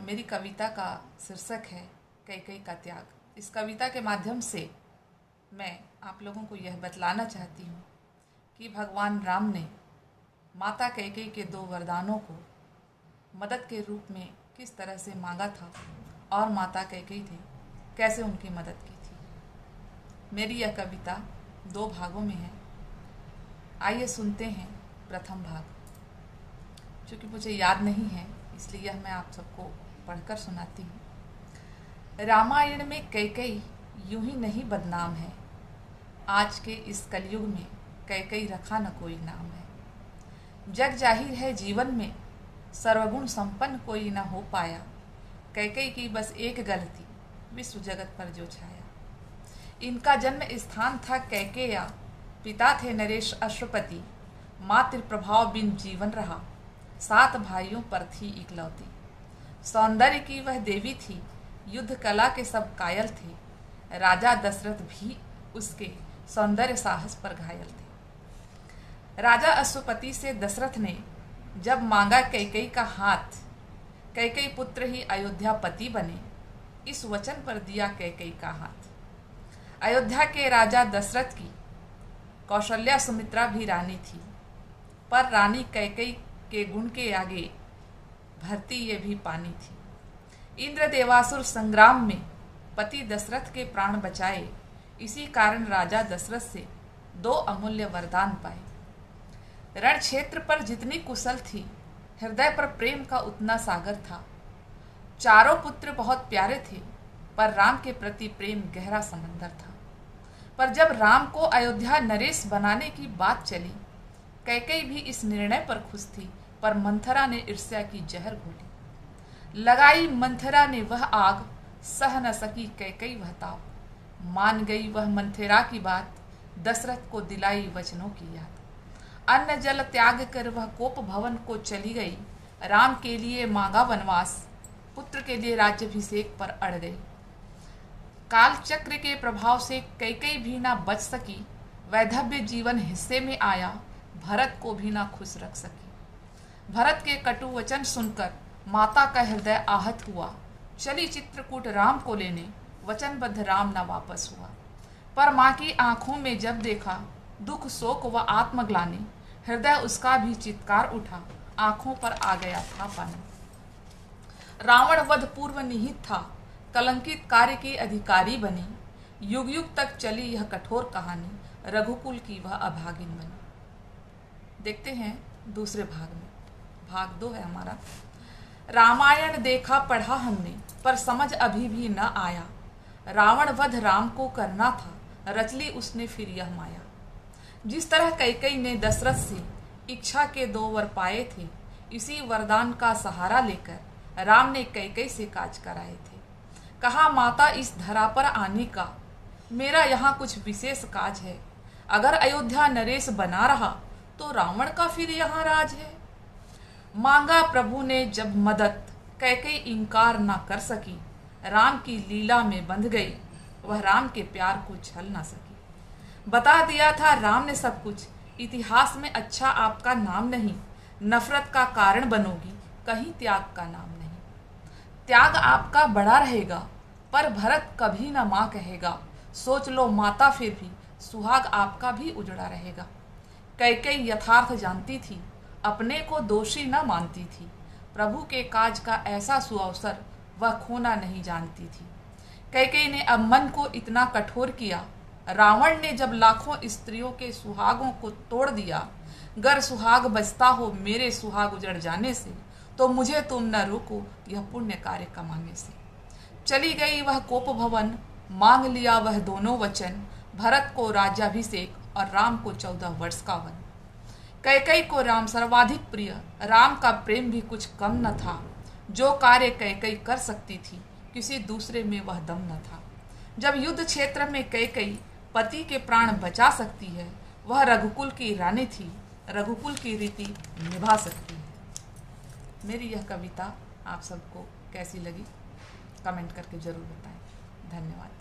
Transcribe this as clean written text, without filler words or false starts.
मेरी कविता का शीर्षक है कैकई का त्याग। इस कविता के माध्यम से मैं आप लोगों को यह बतलाना चाहती हूँ कि भगवान राम ने माता कैकई के दो वरदानों को मदद के रूप में किस तरह से मांगा था और माता कैकई ने कैसे उनकी मदद की थी। मेरी यह कविता दो भागों में है। आइए सुनते हैं प्रथम भाग। चूँकि मुझे याद नहीं है इसलिए यह मैं आप सबको पढ़कर सुनाती हूँ। रामायण में कैकई यूं ही नहीं बदनाम है, आज के इस कलयुग में कैकई रखा न कोई नाम है। जग जाहिर है जीवन में सर्वगुण संपन्न कोई न हो पाया, कैकई की बस एक गलती विश्व जगत पर जो छाया। इनका जन्म स्थान था कैकेया, पिता थे नरेश अश्वपति, मातृ प्रभाव बिन जीवन रहा, 7 भाइयों पर थी इकलौती। सौंदर्य की वह देवी थी, युद्ध कला के सब कायल थे, राजा दशरथ भी उसके सौंदर्य साहस पर घायल थे। राजा अश्वपति से दशरथ ने जब मांगा कैकई का हाथ, कैकई पुत्र ही अयोध्यापति बने, इस वचन पर दिया कैकई का हाथ। अयोध्या के राजा दशरथ की कौशल्या सुमित्रा भी रानी थी, पर रानी कैकई के गुण के आगे भरती ये भी पानी थी। इंद्र देवासुर संग्राम में पति दशरथ के प्राण बचाए, इसी कारण राजा दशरथ से 2 अमूल्य वरदान पाए। रण क्षेत्र पर जितनी कुशल थी, हृदय पर प्रेम का उतना सागर था। चारों पुत्र बहुत प्यारे थे, पर राम के प्रति प्रेम गहरा समंदर था। पर जब राम को अयोध्या नरेश बनाने की बात चली, कैकई भी इस निर्णय पर खुश थी, पर मंथरा ने ईर्ष्या की जहर घोली। लगाई मंथरा ने वह आग, सह न सकी कैकई वह ताप। मान गई वह मंथरा की बात, दशरथ को दिलाई वचनों की याद। अन्न जल त्याग कर वह कोप भवन को चली गई, राम के लिए मांगा वनवास, पुत्र के लिए राज्याभिषेक पर अड़ गई। काल चक्र के प्रभाव से कैकई भी ना बच सकी, वैधव्य जीवन हिस्से में आया, भरत को भी ना खुश रख सकी। भरत के कटु वचन सुनकर माता का हृदय आहत हुआ, चली चित्रकूट राम को लेने, वचनबद्ध राम न वापस हुआ। पर माँ की आंखों में जब देखा दुख शोक व आत्मग्लानि, हृदय उसका भी चित्कार उठा, आंखों पर आ गया था पानी। रावण वध पूर्व निहित था, कलंकित कार्य के अधिकारी बनी, युग युग तक चली यह कठोर कहानी, रघुकुल की वह अभागिन बनी। देखते हैं दूसरे भाग में। भाग 2 है हमारा। रामायण देखा पढ़ा हमने, पर समझ अभी भी न आया, रावण वध राम को करना था, रच ली उसने फिर यह माया। जिस तरह कैकई ने दशरथ से इच्छा के 2 वर पाए थे, इसी वरदान का सहारा लेकर राम ने कैकई से काज कराए थे। कहा माता इस धरा पर आने का, मेरा यहाँ कुछ विशेष काज है, अगर अयोध्या नरेश बना रहा तो रावण का फिर यहाँ राज है। मांगा प्रभु ने जब मदद, कैकई इनकार ना कर सकी, राम की लीला में बंध गई, वह राम के प्यार को छल ना सकी। बता दिया था राम ने सब कुछ, इतिहास में अच्छा आपका नाम नहीं, नफरत का कारण बनोगी, कहीं त्याग का नाम नहीं। त्याग आपका बड़ा रहेगा, पर भरत कभी ना माँ कहेगा, सोच लो माता फिर भी सुहाग आपका भी उजड़ा रहेगा। कैकई यथार्थ जानती थी, अपने को दोषी न मानती थी, प्रभु के काज का ऐसा सुअवसर वह खोना नहीं जानती थी। कैकई ने अब मन को इतना कठोर किया, रावण ने जब लाखों स्त्रियों के सुहागों को तोड़ दिया, गर सुहाग बचता हो मेरे सुहाग उजड़ जाने से, तो मुझे तुम न रोको यह पुण्य कार्य कमाने से। चली गई वह कोप भवन, मांग लिया वह दोनों वचन, भरत को राज्याभिषेक और राम को 14 वर्ष का वन। कैकई को राम सर्वाधिक प्रिय, राम का प्रेम भी कुछ कम न था, जो कार्य कैकई कर सकती थी किसी दूसरे में वह दम न था। जब युद्ध क्षेत्र में कैकई पति के प्राण बचा सकती है, वह रघुकुल की रानी थी, रघुकुल की रीति निभा सकती है। मेरी यह कविता आप सबको कैसी लगी कमेंट करके जरूर बताएं। धन्यवाद।